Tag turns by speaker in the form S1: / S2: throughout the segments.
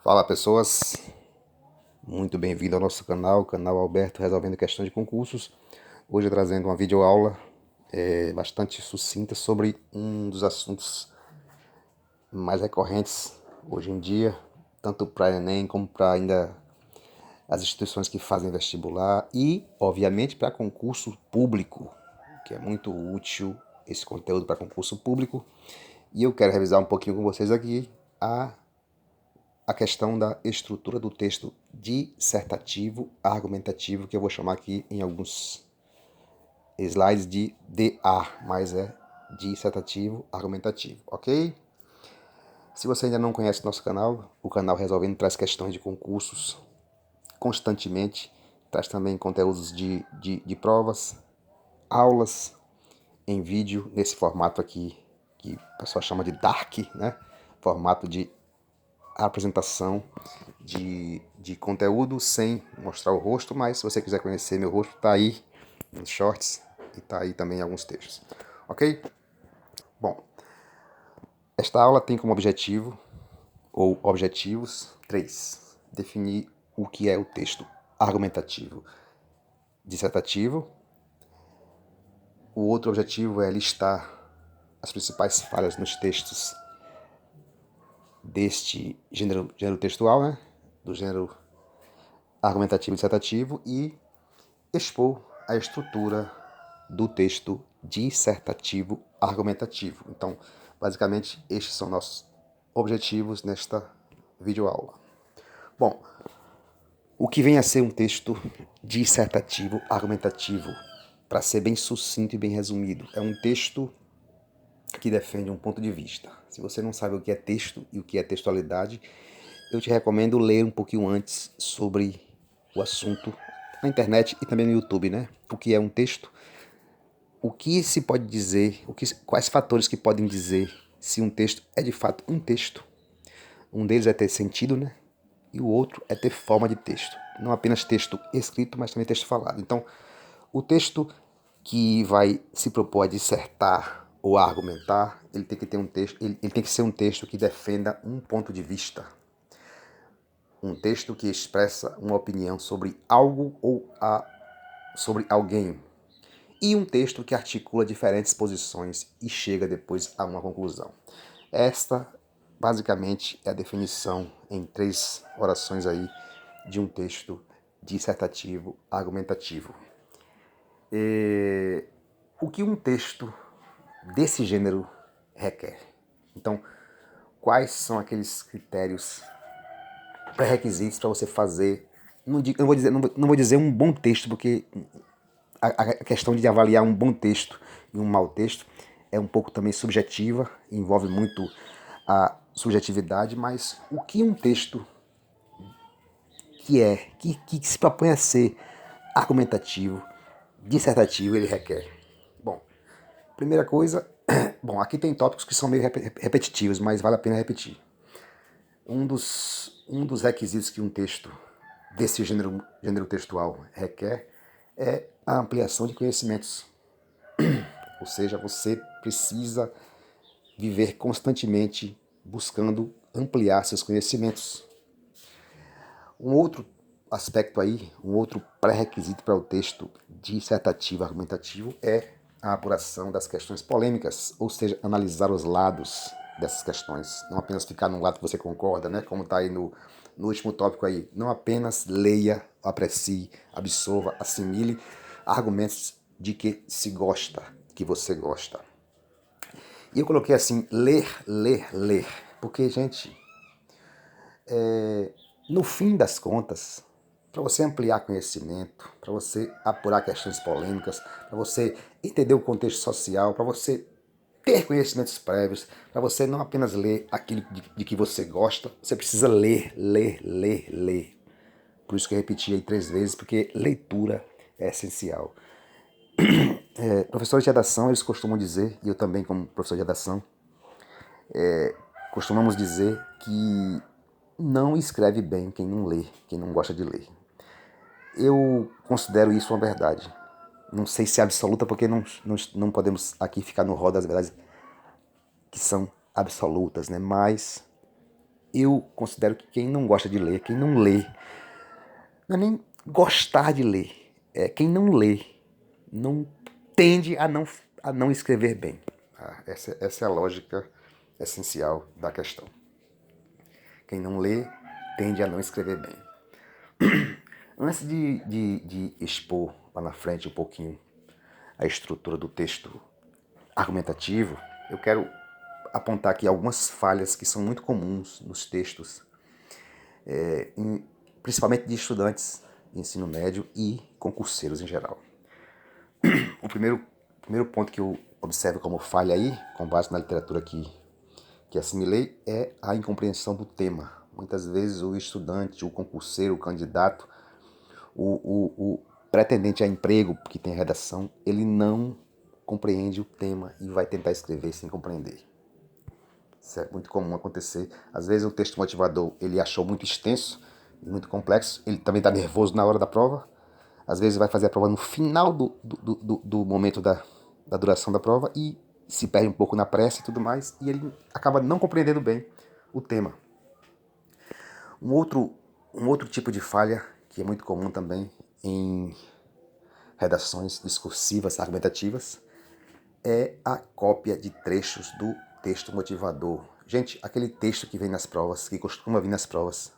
S1: Fala pessoas, muito bem-vindo ao nosso canal, canal Alberto Resolvendo Questões de Concursos. Hoje trazendo uma videoaula bastante sucinta sobre um dos assuntos mais recorrentes hoje em dia, tanto para Enem como para ainda as instituições que fazem vestibular e, obviamente, para concurso público, que é muito útil esse conteúdo para concurso público. E eu quero revisar um pouquinho com vocês aqui a questão da estrutura do texto dissertativo argumentativo, que eu vou chamar aqui em alguns slides de DA, mas é dissertativo argumentativo, ok? Se você ainda não conhece nosso canal, o canal Resolvendo traz questões de concursos constantemente, traz também conteúdos de provas, aulas em vídeo, nesse formato aqui, que o pessoal chama de Dark, né? Formato de apresentação de conteúdo sem mostrar o rosto, mas se você quiser conhecer meu rosto, tá aí nos shorts e tá aí também alguns textos. Ok? Bom, esta aula tem como objetivo, ou objetivos, 3. Definir o que é o texto argumentativo dissertativo. O outro objetivo é listar as principais falhas nos textos deste gênero textual, né? Do gênero argumentativo dissertativo e expor a estrutura do texto dissertativo argumentativo. Então, basicamente, estes são nossos objetivos nesta videoaula. Bom, o que vem a ser um texto dissertativo argumentativo, para ser bem sucinto e bem resumido, é um texto que defende um ponto de vista. Se você não sabe o que é texto e o que é textualidade, eu te recomendo ler um pouquinho antes sobre o assunto na internet e também no YouTube, né? O que é um texto, o que se pode dizer, quais fatores que podem dizer se um texto é de fato um texto. Um deles é ter sentido, né? E o outro é ter forma de texto. Não apenas texto escrito, mas também texto falado. Então, o texto que vai se propor a dissertar ou a argumentar, ele tem que ter um texto, ele tem que ser um texto que defenda um ponto de vista. Um texto que expressa uma opinião sobre algo ou sobre alguém. E um texto que articula diferentes posições e chega depois a uma conclusão. Esta, basicamente, é a definição em 3 orações aí de um texto dissertativo argumentativo. O que um texto desse gênero requer? Então, quais são aqueles critérios pré-requisitos para você fazer? Não vou dizer um bom texto, porque a questão de avaliar um bom texto e um mau texto é um pouco também subjetiva, envolve muito a subjetividade, mas o que um texto que se propõe a ser argumentativo, dissertativo, ele requer? Bom, primeira coisa, bom, aqui tem tópicos que são meio repetitivos, mas vale a pena repetir. Um dos requisitos que um texto desse gênero textual requer é a ampliação de conhecimentos. Ou seja, você precisa viver constantemente buscando ampliar seus conhecimentos. Um outro aspecto aí, um outro pré-requisito para o texto dissertativo argumentativo é a apuração das questões polêmicas, ou seja, analisar os lados dessas questões, não apenas ficar num lado que você concorda, né? Como está aí no último tópico aí, não apenas leia, aprecie, absorva, assimile argumentos de que se gosta, que você gosta. E eu coloquei assim, ler, ler, ler, porque, gente, no fim das contas, para você ampliar conhecimento, para você apurar questões polêmicas, para você entender o contexto social, para você ter conhecimentos prévios, para você não apenas ler aquilo de que você gosta, você precisa ler, ler, ler, ler. Por isso que eu repeti aí 3 vezes, porque leitura é essencial. Professores de redação, eles costumam dizer, e eu também como professor de redação, costumamos dizer que não escreve bem quem não lê, quem não gosta de ler. Eu considero isso uma verdade. Não sei se é absoluta, porque não podemos aqui ficar no rol das verdades que são absolutas, né? Mas eu considero que quem não gosta de ler, quem não lê, não é nem gostar de ler, é quem não lê, não tende a não escrever bem. Essa é a lógica essencial da questão. Quem não lê tende a não escrever bem. Antes de expor lá na frente um pouquinho a estrutura do texto argumentativo, eu quero apontar aqui algumas falhas que são muito comuns nos textos, principalmente de estudantes de ensino médio e concurseiros em geral. O primeiro ponto que eu observo como falha aí, com base na literatura que assimilei, é a incompreensão do tema. Muitas vezes o estudante, o concurseiro, o candidato, o pretendente a emprego que tem redação, ele não compreende o tema e vai tentar escrever sem compreender. Isso é muito comum acontecer. Às vezes o texto motivador ele achou muito extenso, muito complexo, ele também está nervoso na hora da prova. Às vezes vai fazer a prova no final do momento da duração da prova e se perde um pouco na pressa e tudo mais, e ele acaba não compreendendo bem o tema. Um outro tipo de falha, que é muito comum também em redações discursivas, argumentativas, é a cópia de trechos do texto motivador. Gente, aquele texto que vem nas provas, que costuma vir nas provas,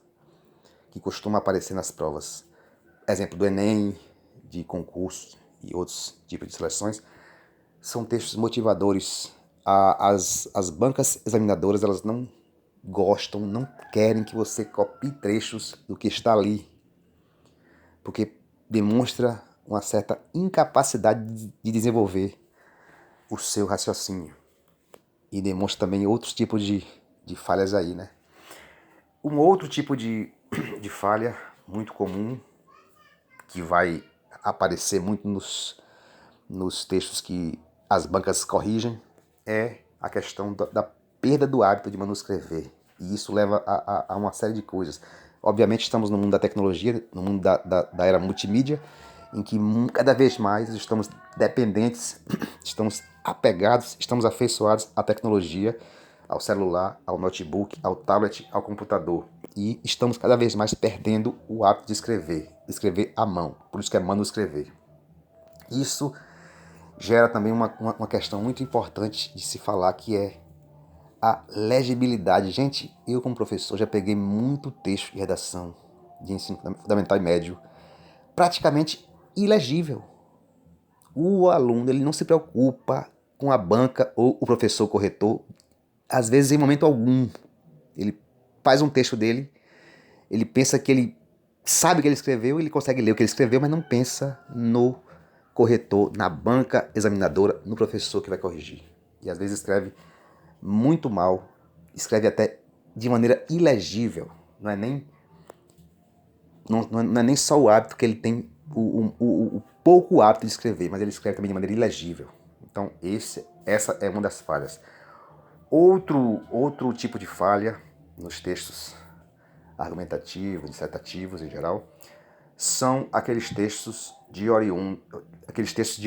S1: que costuma aparecer nas provas, exemplo do Enem, de concurso e outros tipos de seleções, são textos motivadores. As bancas examinadoras, elas não gostam, não querem que você copie trechos do que está ali, porque demonstra uma certa incapacidade de desenvolver o seu raciocínio. E demonstra também outros tipos de falhas aí, né? Um outro tipo de falha muito comum, que vai aparecer muito nos textos que as bancas corrigem, é a questão da perda do hábito de manuscrever. E isso leva a uma série de coisas. Obviamente estamos no mundo da tecnologia, no mundo da era multimídia, em que cada vez mais estamos dependentes, estamos apegados, estamos afeiçoados à tecnologia, ao celular, ao notebook, ao tablet, ao computador. E estamos cada vez mais perdendo o hábito de escrever à mão. Por isso que é manuscrever. Isso gera também uma questão muito importante de se falar, que é a legibilidade. Gente, eu como professor já peguei muito texto de redação de ensino fundamental e médio praticamente ilegível. O aluno ele não se preocupa com a banca ou o professor corretor, às vezes em momento algum. Ele faz um texto dele, ele pensa que ele sabe o que ele escreveu, ele consegue ler o que ele escreveu, mas não pensa no corretor, na banca examinadora, no professor que vai corrigir. E às vezes escreve muito mal, escreve até de maneira ilegível. Não é nem só o hábito que ele tem, o pouco hábito de escrever, mas ele escreve também de maneira ilegível. Então essa é uma das falhas. Outro tipo de falha nos textos argumentativos, dissertativos em geral, são aqueles textos de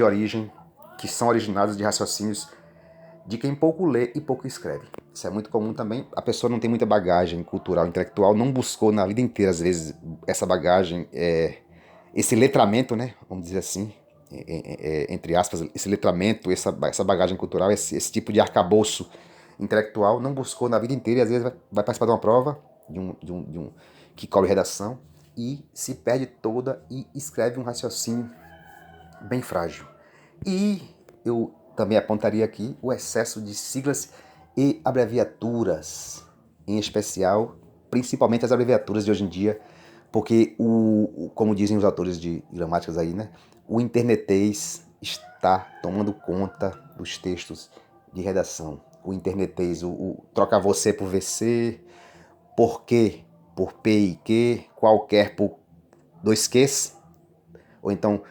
S1: origem que são originados de raciocínios de quem pouco lê e pouco escreve. Isso é muito comum também. A pessoa não tem muita bagagem cultural, intelectual, não buscou na vida inteira, às vezes, essa bagagem, esse letramento, né? Vamos dizer assim, entre aspas, esse letramento, essa bagagem cultural, esse tipo de arcabouço intelectual, não buscou na vida inteira e às vezes vai participar de uma prova, que cobre redação, e se perde toda e escreve um raciocínio bem frágil. E eu também apontaria aqui o excesso de siglas e abreviaturas, em especial, principalmente as abreviaturas de hoje em dia, porque como dizem os autores de gramáticas aí, né, o internetês está tomando conta dos textos de redação. O internetês, o troca você por VC, por quê por P e Q, qualquer por dois Qs, ou então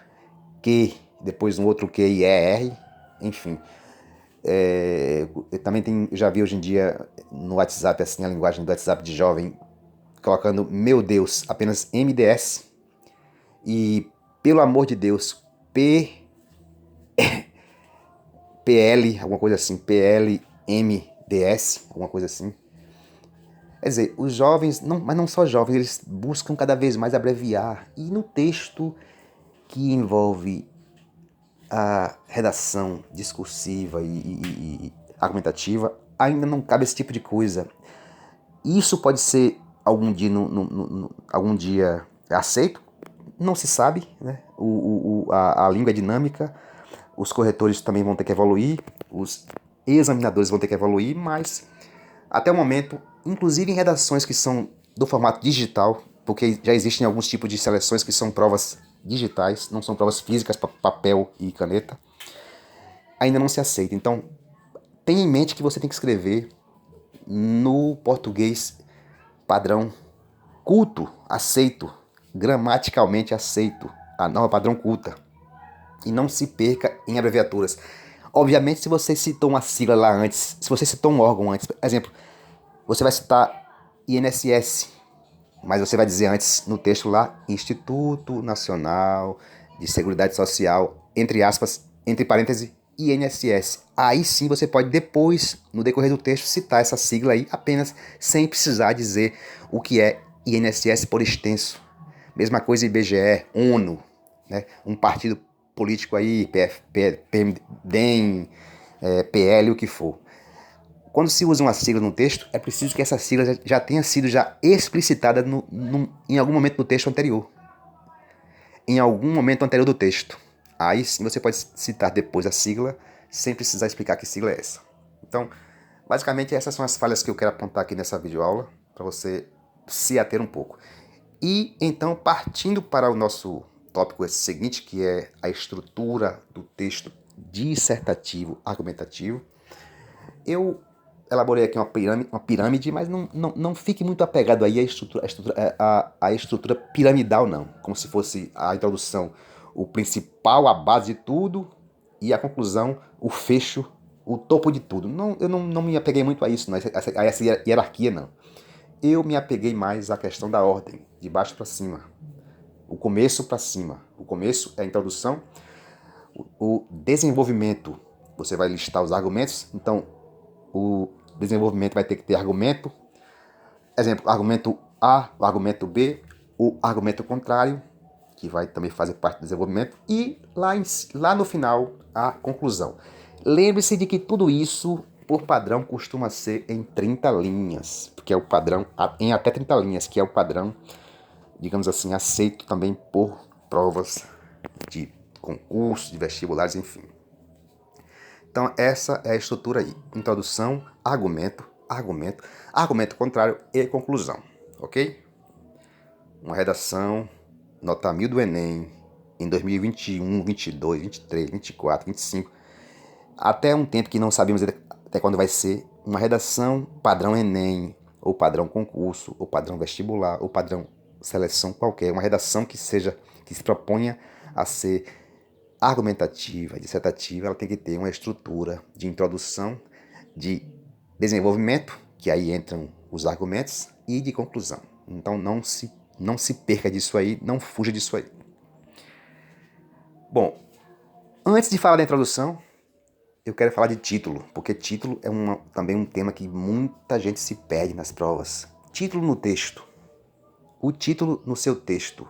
S1: Q, depois um outro Q e ER, enfim. Eu também já vi hoje em dia no WhatsApp, assim, a linguagem do WhatsApp de jovem, colocando, meu Deus, apenas MDS, e pelo amor de Deus, PL, alguma coisa assim, PLMDS, alguma coisa assim. Quer dizer, os jovens, mas não só jovens, eles buscam cada vez mais abreviar. E no texto que envolve a redação discursiva e argumentativa, ainda não cabe esse tipo de coisa. Isso pode ser algum dia, algum dia aceito, não se sabe, né? A língua é dinâmica, os corretores também vão ter que evoluir, os examinadores vão ter que evoluir, mas até o momento, inclusive em redações que são do formato digital, porque já existem alguns tipos de seleções que são provas digitais, não são provas físicas, papel e caneta, ainda não se aceita. Então, tenha em mente que você tem que escrever no português padrão culto, aceito, gramaticalmente aceito, a norma padrão culta. E não se perca em abreviaturas. Obviamente, se você citou uma sigla lá antes, se você citou um órgão antes, por exemplo, você vai citar INSS, mas você vai dizer antes no texto lá, Instituto Nacional de Seguridade Social, entre aspas, entre parênteses, INSS. Aí sim você pode depois, no decorrer do texto, citar essa sigla aí, apenas sem precisar dizer o que é INSS por extenso. Mesma coisa IBGE, ONU, né? Um partido político aí, DEM, PL, o que for. Quando se usa uma sigla no texto, é preciso que essa sigla já tenha sido explicitada em algum momento do texto anterior. Em algum momento anterior do texto. Aí sim você pode citar depois a sigla, sem precisar explicar que sigla é essa. Então, basicamente essas são as falhas que eu quero apontar aqui nessa videoaula, para você se ater um pouco. E então, partindo para o nosso tópico seguinte, que é a estrutura do texto dissertativo argumentativo, eu elaborei aqui uma pirâmide, mas não fique muito apegado aí à estrutura piramidal, não. Como se fosse a introdução, o principal, a base de tudo, e a conclusão, o fecho, o topo de tudo. Não, eu não me apeguei muito a isso, não, a essa hierarquia, não. Eu me apeguei mais à questão da ordem, de baixo para cima. O começo para cima. O começo é a introdução, o desenvolvimento. Você vai listar os argumentos, então o desenvolvimento vai ter que ter argumento. Exemplo, argumento A, o argumento B, o argumento contrário, que vai também fazer parte do desenvolvimento, e lá no final, a conclusão. Lembre-se de que tudo isso, por padrão, costuma ser em 30 linhas, porque é o padrão, em até 30 linhas, que é o padrão, digamos assim, aceito também por provas de concurso, de vestibulares, enfim. Então, essa é a estrutura aí. Introdução, argumento contrário e conclusão. Ok? Uma redação, nota 1000 do Enem, em 2021, 22, 23, 24, 25, até um tempo que não sabemos até quando vai ser, uma redação padrão Enem, ou padrão concurso, ou padrão vestibular, ou padrão seleção qualquer. Uma redação que se proponha a ser argumentativa, dissertativa, ela tem que ter uma estrutura de introdução, de desenvolvimento, que aí entram os argumentos, e de conclusão. Então não se perca disso aí, não fuja disso aí. Bom, antes de falar da introdução, eu quero falar de título, porque título é também um tema que muita gente se perde nas provas. Título no texto. O título no seu texto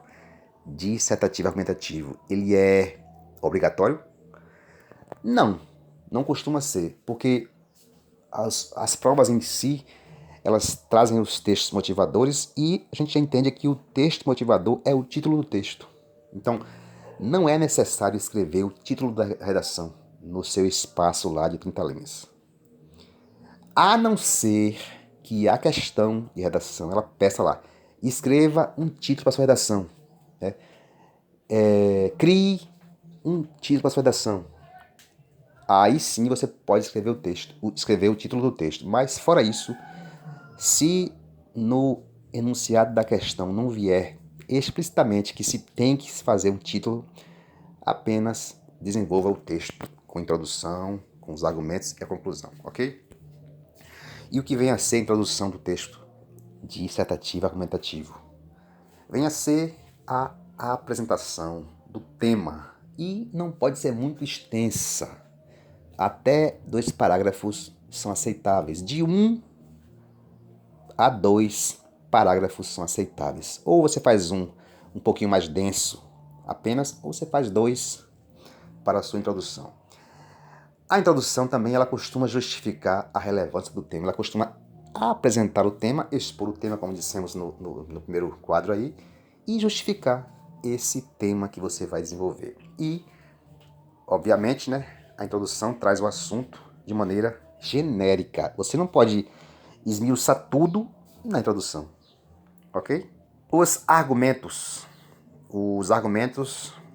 S1: dissertativo argumentativo, ele é obrigatório? Não costuma ser, porque as provas em si, elas trazem os textos motivadores e a gente já entende que o texto motivador é o título do texto. Então, não é necessário escrever o título da redação no seu espaço lá de 30 linhas. A não ser que a questão de redação, ela peça lá, escreva um título para sua redação. Né? Crie um título para sua redação. Aí sim você pode escrever o título do texto. Mas fora isso, se no enunciado da questão não vier explicitamente que se tem que fazer um título, apenas desenvolva o texto com introdução, com os argumentos e a conclusão, ok? E o que vem a ser a introdução do texto dissertativo argumentativo? Vem a ser a apresentação do tema e não pode ser muito extensa. Até 2 parágrafos são aceitáveis. De 1 a 2 parágrafos são aceitáveis. Ou você faz um pouquinho mais denso apenas, ou você faz 2 para a sua introdução. A introdução também ela costuma justificar a relevância do tema, ela costuma apresentar o tema, expor o tema, como dissemos no primeiro quadro aí, e justificar esse tema que você vai desenvolver. E, obviamente, né, a introdução traz o assunto de maneira genérica. Você não pode esmiuçar tudo na introdução, ok? Os argumentos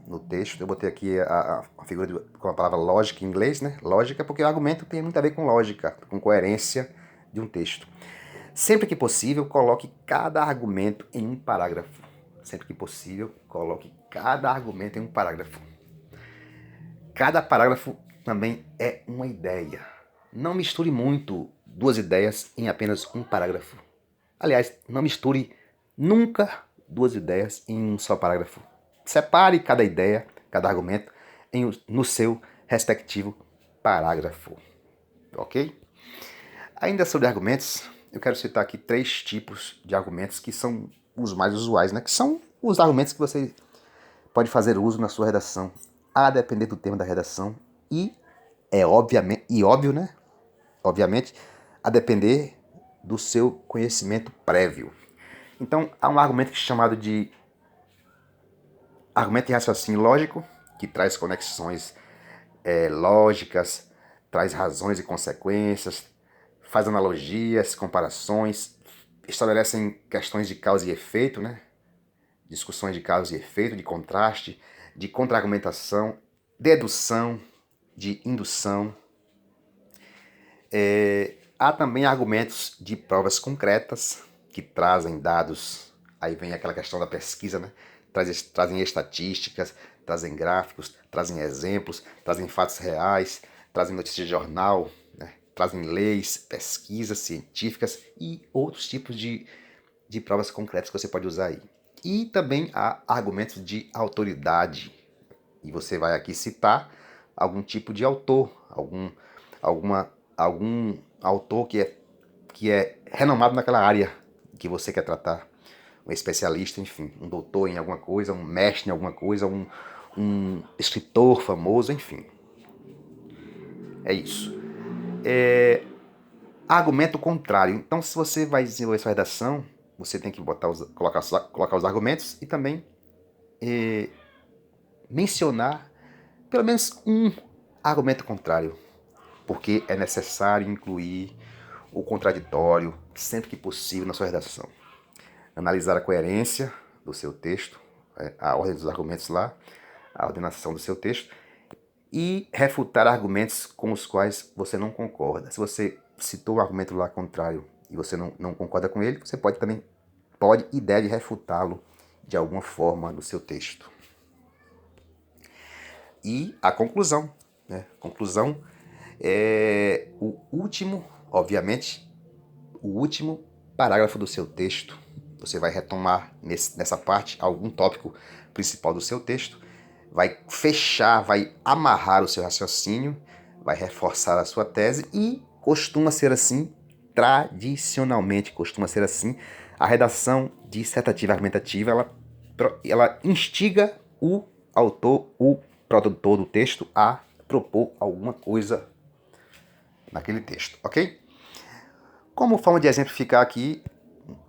S1: no texto, eu botei aqui a figura com a palavra lógica em inglês, né? Lógica, porque o argumento tem muito a ver com lógica, com coerência de um texto. Sempre que possível, coloque cada argumento em um parágrafo. Sempre que possível, coloque cada argumento em um parágrafo. Cada parágrafo também é uma ideia. Não misture muito 2 ideias em apenas um parágrafo. Aliás, não misture nunca 2 ideias em um só parágrafo. Separe cada ideia, cada argumento, no seu respectivo parágrafo. Ok? Ainda sobre argumentos, eu quero citar aqui 3 tipos de argumentos que são os mais usuais, né? Que são os argumentos que você pode fazer uso na sua redação, a depender do tema da redação e óbvio, né? Obviamente, a depender do seu conhecimento prévio. Então, há um argumento chamado de argumento de raciocínio lógico, que traz conexões lógicas, traz razões e consequências, faz analogias, comparações, estabelecem questões de causa e efeito, né? Discussões de causa e efeito, de contraste, de contra-argumentação, dedução, de indução. Há também argumentos de provas concretas, que trazem dados, aí vem aquela questão da pesquisa, né? Trazem estatísticas, trazem gráficos, trazem exemplos, trazem fatos reais, trazem notícias de jornal, né? Trazem leis, pesquisas científicas e outros tipos de provas concretas que você pode usar aí. E também há argumentos de autoridade, e você vai aqui citar algum tipo de autor, algum autor que é renomado naquela área que você quer tratar, um especialista, enfim, um doutor em alguma coisa, um mestre em alguma coisa, um escritor famoso, enfim. É isso. Argumento contrário. Então, se você vai desenvolver sua redação, você tem que colocar os argumentos e também mencionar pelo menos um argumento contrário, porque é necessário incluir o contraditório sempre que possível na sua redação. Analisar a coerência do seu texto, a ordem dos argumentos lá, a ordenação do seu texto e refutar argumentos com os quais você não concorda. Se você citou um argumento lá contrário e você não concorda com ele, você pode e deve refutá-lo de alguma forma no seu texto. E a conclusão, né? Conclusão é o último, obviamente, o último parágrafo do seu texto. Você vai retomar nessa parte algum tópico principal do seu texto, vai fechar, vai amarrar o seu raciocínio, vai reforçar a sua tese e costuma ser assim, tradicionalmente costuma ser assim, a redação dissertativa argumentativa, ela instiga o autor, o produtor do texto a propor alguma coisa naquele texto, ok? Como forma de exemplificar aqui,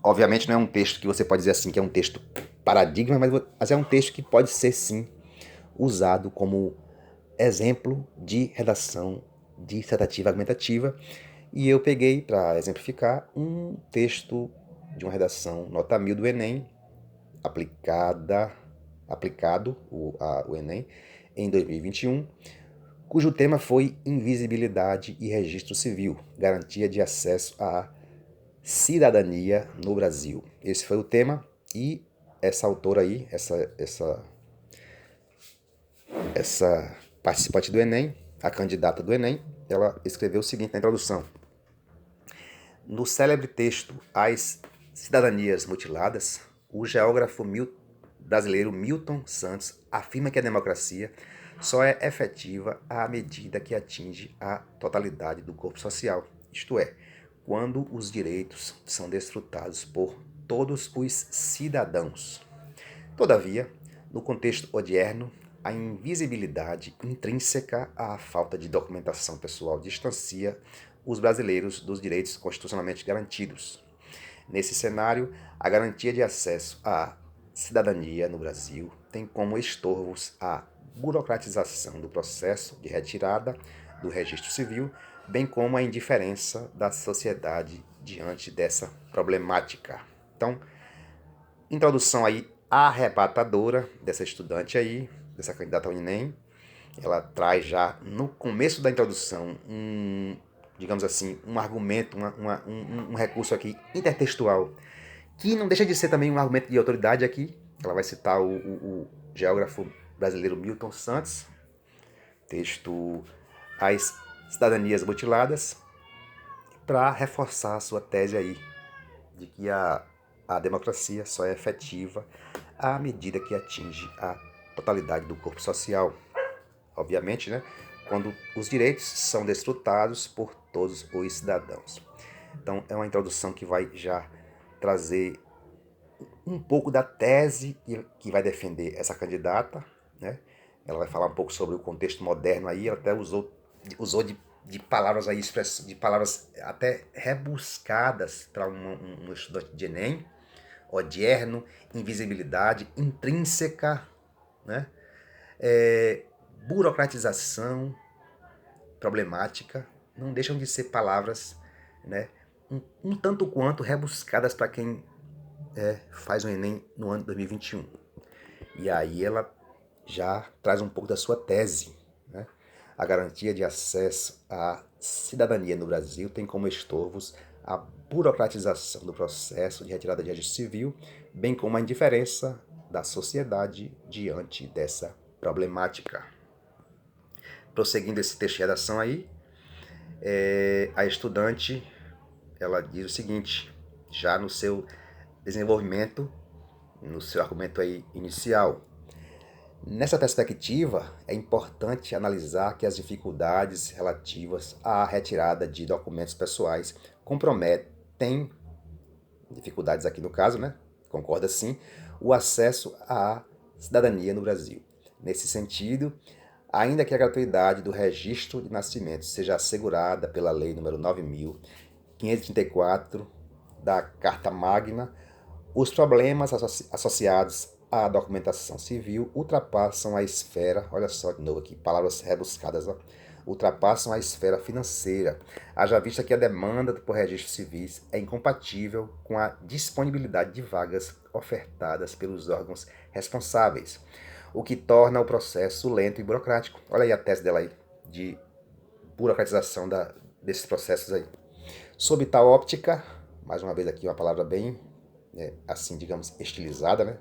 S1: obviamente não é um texto que você pode dizer assim que é um texto paradigma, mas é um texto que pode ser sim usado como exemplo de redação dissertativa argumentativa. E eu peguei para exemplificar um texto de uma redação nota 1000 do Enem, aplicado o Enem em 2021, cujo tema foi Invisibilidade e Registro Civil, garantia de acesso à cidadania no Brasil. Esse foi o tema e essa autora aí, essa participante do Enem, a candidata do Enem, ela escreveu o seguinte na introdução. No célebre texto As Cidadanias Mutiladas, o geógrafo brasileiro Milton Santos afirma que a democracia só é efetiva à medida que atinge a totalidade do corpo social, isto é, quando os direitos são desfrutados por todos os cidadãos. Todavia, no contexto odierno, a invisibilidade intrínseca à falta de documentação pessoal distancia os brasileiros dos direitos constitucionalmente garantidos. Nesse cenário, a garantia de acesso à cidadania no Brasil tem como estorvos a burocratização do processo de retirada do registro civil, bem como a indiferença da sociedade diante dessa problemática. Então, introdução aí arrebatadora dessa estudante aí, dessa candidata ao Enem. Ela traz já no começo da introdução digamos assim, um argumento, um recurso aqui intertextual, que não deixa de ser também um argumento de autoridade aqui. Ela vai citar o geógrafo brasileiro Milton Santos, texto As Cidadanias Mutiladas, para reforçar a sua tese aí, de que a democracia só é efetiva à medida que atinge a totalidade do corpo social. Obviamente, né, quando os direitos são desfrutados por todos os cidadãos. Então, é uma introdução que vai já trazer um pouco da tese que vai defender essa candidata, né? Ela vai falar um pouco sobre o contexto moderno aí, ela até usou de palavras aí, de palavras até rebuscadas para um estudante de Enem, odierno, invisibilidade, intrínseca, né? Burocratização, problemática, não deixam de ser palavras, né, um tanto quanto rebuscadas para quem faz o Enem no ano de 2021. E aí ela já traz um pouco da sua tese, né? A garantia de acesso à cidadania no Brasil tem como estorvos a burocratização do processo de retirada de registro civil, bem como a indiferença da sociedade diante dessa problemática. Prosseguindo esse texto de redação aí, a estudante, ela diz o seguinte, já no seu desenvolvimento, no seu argumento aí inicial. Nessa perspectiva, é importante analisar que as dificuldades relativas à retirada de documentos pessoais comprometem, dificuldades aqui no caso, né? Concorda sim, o acesso à cidadania no Brasil. Nesse sentido, ainda que a gratuidade do registro de nascimento seja assegurada pela Lei nº 9.534 da Carta Magna, os problemas associados à documentação civil ultrapassam a esfera, olha só de novo aqui, palavras rebuscadas, ó, ultrapassam a esfera financeira, haja vista que a demanda por registros civis é incompatível com a disponibilidade de vagas ofertadas pelos órgãos responsáveis, o que torna o processo lento e burocrático. Olha aí a tese dela aí, de burocratização desses processos aí. Sob tal óptica, mais uma vez aqui uma palavra bem, assim, digamos, estilizada, né?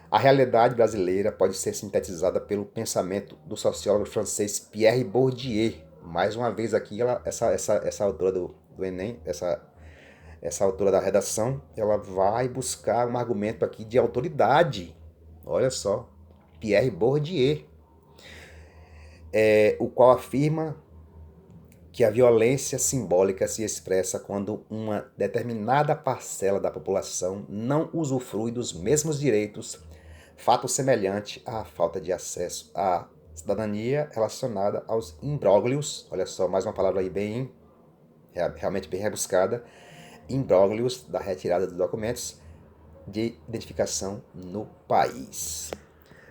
S1: A realidade brasileira pode ser sintetizada pelo pensamento do sociólogo francês Pierre Bourdieu. Mais uma vez aqui, essa autora do Enem, essa autora da redação, ela vai buscar um argumento aqui de autoridade. Olha só, Pierre Bourdieu, o qual afirma que a violência simbólica se expressa quando uma determinada parcela da população não usufrui dos mesmos direitos, fato semelhante à falta de acesso à cidadania relacionada aos imbróglios, olha só, mais uma palavra aí realmente bem rebuscada, imbróglios da retirada dos documentos de identificação no país.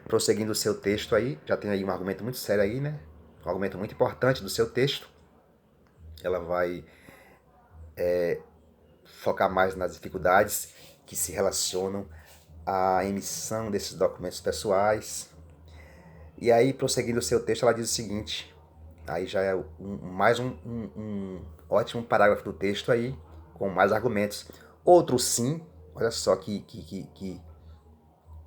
S1: Prosseguindo o seu texto aí, já tem aí um argumento muito sério aí, né? Um argumento muito importante do seu texto. Ela vai focar mais nas dificuldades que se relacionam à emissão desses documentos pessoais. E aí, prosseguindo o seu texto, ela diz o seguinte, aí já é mais um ótimo parágrafo do texto aí, com mais argumentos. Outro sim, olha só que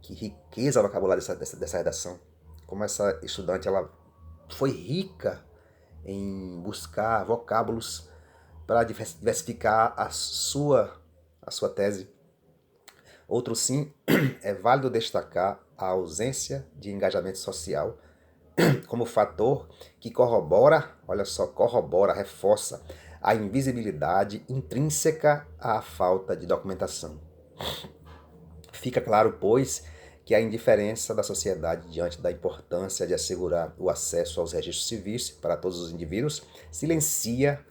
S1: riqueza o vocabulário dessa redação. Como essa estudante ela foi rica em buscar vocábulos para diversificar a sua tese. Outro sim, é válido destacar a ausência de engajamento social como fator que corrobora, olha só, reforça a invisibilidade intrínseca à falta de documentação. Fica claro, pois, que a indiferença da sociedade diante da importância de assegurar o acesso aos registros civis para todos os indivíduos silencia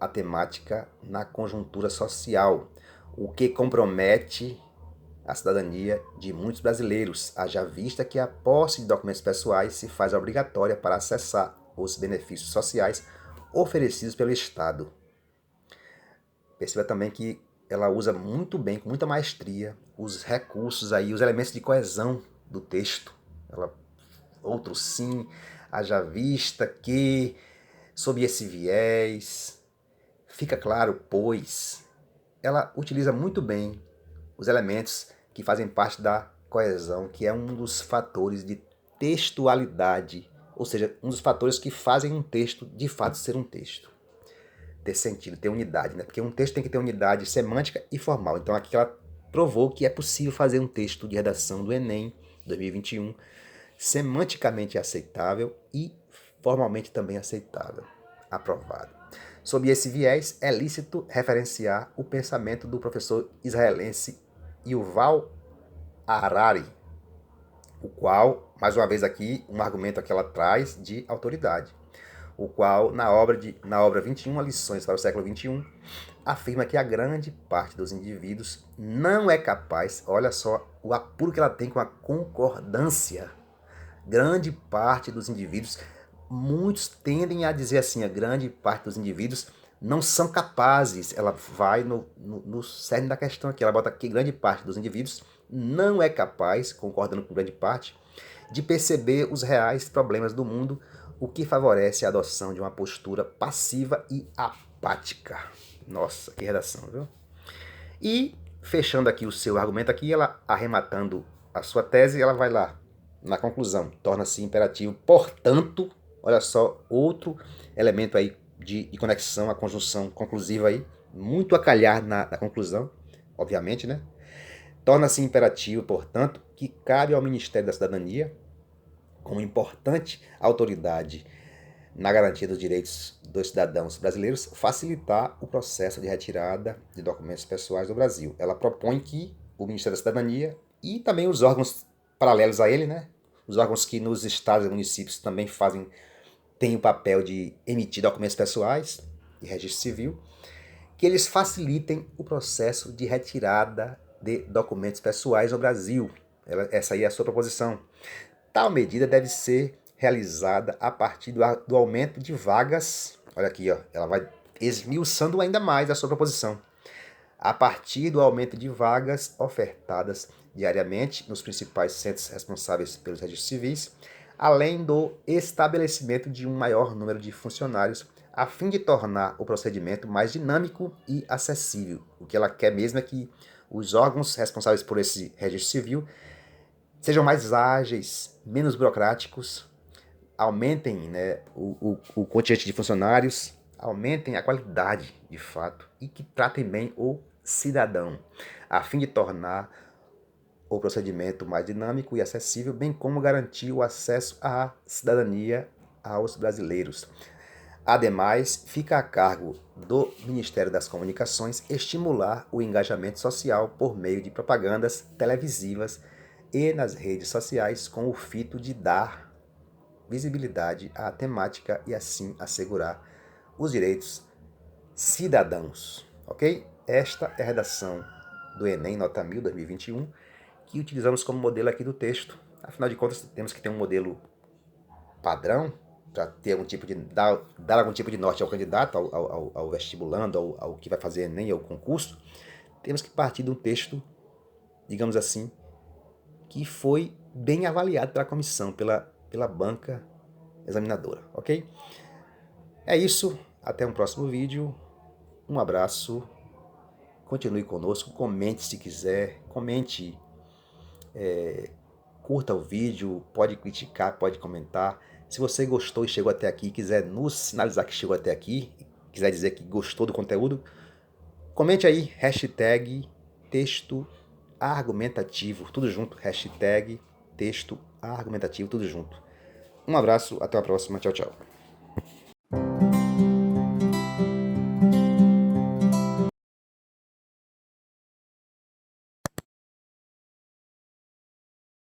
S1: a temática na conjuntura social, o que compromete a cidadania de muitos brasileiros, haja vista que a posse de documentos pessoais se faz obrigatória para acessar os benefícios sociais oferecidos pelo Estado. Perceba também que ela usa muito bem, com muita maestria, os recursos aí, os elementos de coesão do texto. Outro sim, haja vista que, sob esse viés, fica claro, pois, ela utiliza muito bem os elementos que fazem parte da coesão, que é um dos fatores de textualidade, ou seja, um dos fatores que fazem um texto de fato ser um texto, ter sentido, ter unidade, né? Porque um texto tem que ter unidade semântica e formal. Então aqui ela provou que é possível fazer um texto de redação do Enem 2021 semanticamente aceitável e formalmente também aceitável, aprovado. Sob esse viés, é lícito referenciar o pensamento do professor israelense Yuval Harari, o qual, mais uma vez aqui, um argumento que ela traz de autoridade, o qual, na obra 21 Lições para o século XXI, afirma que a grande parte dos indivíduos não é capaz, olha só o apuro que ela tem com a concordância, grande parte dos indivíduos, muitos tendem a dizer assim, a grande parte dos indivíduos não são capazes, ela vai no cerne da questão aqui, ela bota aqui, grande parte dos indivíduos não é capaz, concordando com grande parte, de perceber os reais problemas do mundo, o que favorece a adoção de uma postura passiva e apática. Nossa, que redação, viu? E, fechando aqui o seu argumento aqui, ela arrematando a sua tese, ela vai lá, na conclusão, torna-se imperativo, portanto, olha só, outro elemento aí de conexão, a conjunção conclusiva aí, muito a calhar na conclusão, obviamente, né? Torna-se imperativo, portanto, que cabe ao Ministério da Cidadania, como importante autoridade na garantia dos direitos dos cidadãos brasileiros, facilitar o processo de retirada de documentos pessoais do Brasil. Ela propõe que o Ministério da Cidadania e também os órgãos paralelos a ele, né? Os órgãos que nos estados e municípios também têm o papel de emitir documentos pessoais e registro civil, que eles facilitem o processo de retirada de documentos pessoais no Brasil. Essa aí é a sua proposição. Tal medida deve ser realizada a partir do aumento de vagas. Olha aqui, ó, ela vai esmiuçando ainda mais a sua proposição. A partir do aumento de vagas ofertadas diariamente nos principais centros responsáveis pelos registros civis, além do estabelecimento de um maior número de funcionários, a fim de tornar o procedimento mais dinâmico e acessível. O que ela quer mesmo é que os órgãos responsáveis por esse registro civil sejam mais ágeis, menos burocráticos, aumentem, né, o contingente de funcionários, aumentem a qualidade, de fato, e que tratem bem o cidadão, a fim de tornar o procedimento mais dinâmico e acessível, bem como garantir o acesso à cidadania aos brasileiros. Ademais, fica a cargo do Ministério das Comunicações estimular o engajamento social por meio de propagandas televisivas e nas redes sociais com o fito de dar visibilidade à temática e assim assegurar os direitos cidadãos, ok? Esta é a redação do Enem Nota 1000 2021 que utilizamos como modelo aqui do texto. Afinal de contas, temos que ter um modelo padrão para ter algum tipo de dar algum tipo de norte ao candidato, ao vestibulando, ao que vai fazer Enem, ao concurso. Temos que partir de um texto, digamos assim, que foi bem avaliado pela comissão, pela banca examinadora, ok? É isso, até um próximo vídeo, um abraço, continue conosco, comente se quiser, comente, curta o vídeo, pode criticar, pode comentar. Se você gostou e chegou até aqui, quiser nos sinalizar que chegou até aqui, quiser dizer que gostou do conteúdo, comente aí, hashtag texto argumentativo, tudo junto, hashtag texto argumentativo, tudo junto. Um abraço, até a próxima, tchau, tchau.